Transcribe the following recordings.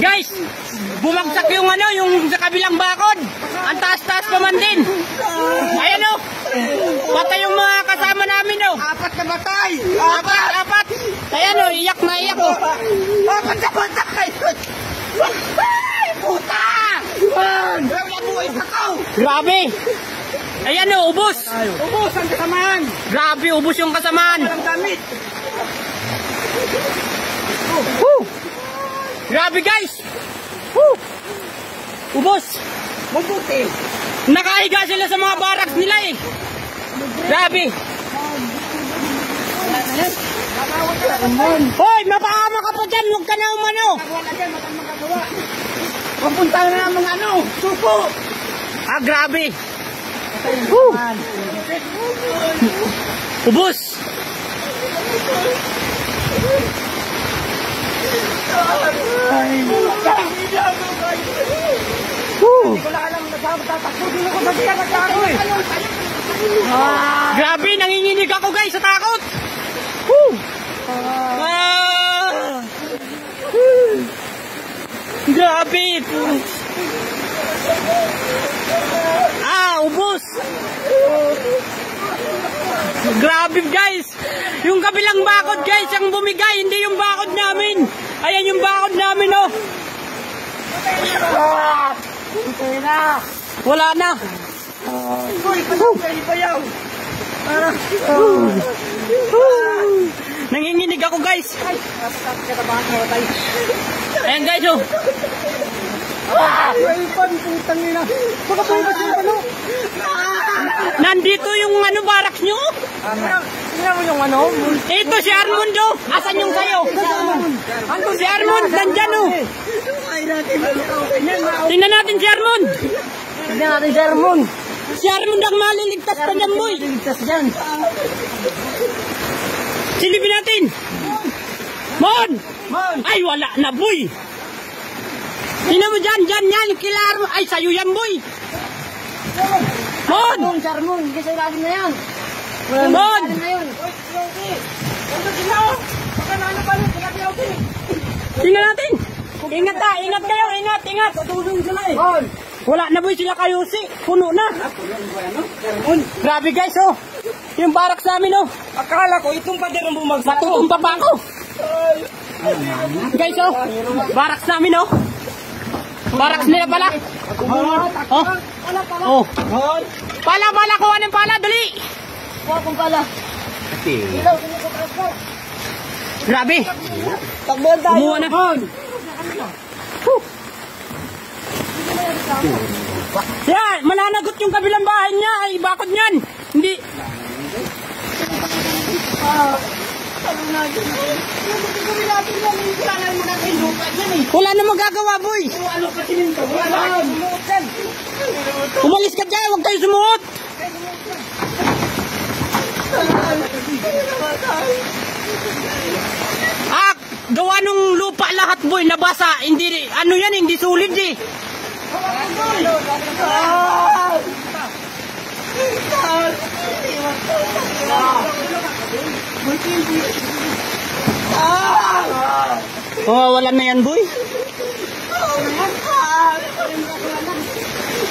Guys, bumagsak yung ano, yung sa kabilang bakod. Ang taas-taas pa man din. Ayan o. Patay yung mga kasama namin o. Apat na batay. Apat. Ayan o, iyak na iyak o. Apat na batay. Ay, puta! Grabe. Ayan o, ubos. Ubos ang kasamaan. Grabe, ubos yung kasamaan. Walang damit. Grabe guys. Ubos. Mabuti. Nakahiga sila sa mga barracks nila eh. Grabe. Hoy, mapahama ka pa dyan. Huwag ka na umano. Wala dyan, matang magagawa. Papunta na ng mga ano, supo. Ah, grabe. Ubos. Grabe, nanginginig ako guys sa takot. Grabe. Ubos. Grabe guys. Yung kabilang bakod guys, ang bumigay, hindi yung bakod namin. Ayan yung bakod namin oh. Wala na. Nanginginig ako guys. Ayan guys oh. Nandito yung ano barracks nyo. Tingnan mo yung ano? Ito si Armando. Asan yung sayo? Si Armand, nandyan oh. Tingnan natin si Armand. Tingnan natin si Armand. Si Armand ang maliligtas pa dyan boy. Liligtas dyan. Silipin natin. Mon! Ay wala na boy. Tingnan mo dyan yan. Kila Armand. Ay sayo yan boy. Mon! Si Armand, hindi sa ilalim na yan. Mon! Tingnan natin. Ingat kayo. Ingat. Tutulong sila eh. Wala na boy sila kayo si. Puno na. Grabe guys oh. Yung barracks namin oh. Akala ko itong pader ang bumagsak. Matutumpa pa ako. Guys oh. Barracks namin oh. Barracks nila pala. Oh. Pala. Kuha ng pala. Dali. Kuha kong pala. Ilaw, Grabe. takbuhan tayo. Kumuha na. Yan, mananagot yung kabilang bahay niya. Ay, bakod niyan. Hindi. Wala na magagawa, boy. Umalis ka dyan, huwag tayo sumuot. Gawa nung lupa lahat, boy, nabasa. Hindi, ano yan, hindi sulit eh. Oh, wala na yan, boy.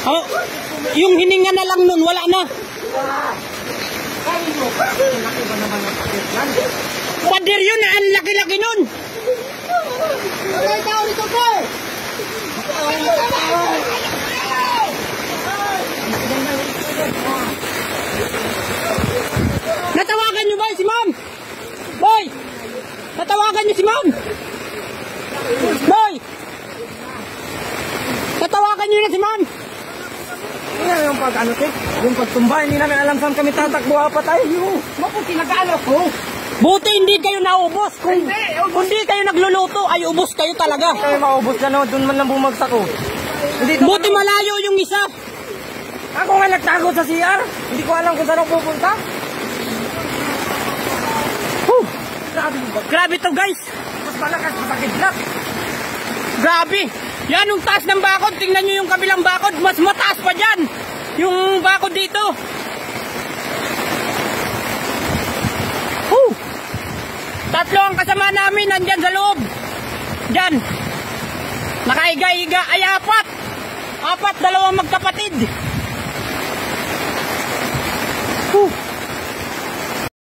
Oh, yung hininga na lang nun, wala na. Pader yun, ang laki-laki nun. Natawagan nyo ba si ma'am? Boy! Natawagan nyo si ma'am? Boy! Natawagan nyo na si ma'am? Tingnan yung pag-ano, yung pagtumba, hindi namin alam saan kami tatakbo apat ay. Maputi nag-ano ko. Buti hindi kayo naubos. Kung hindi kayo nagluluto, ay ubos kayo talaga. Kayo maubos na no, doon man lang bumagsak ko. Buti malayo yung isa. Ako nga nagtago sa CR. Hindi ko alam kung saan ako pupunta. Grabe to guys. Mas malakas, masakit lang. Grabe. Yan yung taas ng bakod. Tingnan nyo yung kabilang bakod. Mas mataas pa dyan. Yung bakod dito. Tatlo ang kasama namin nandyan sa loob. Diyan. Nakaiga-iga ay apat. Apat, dalawang magkapatid.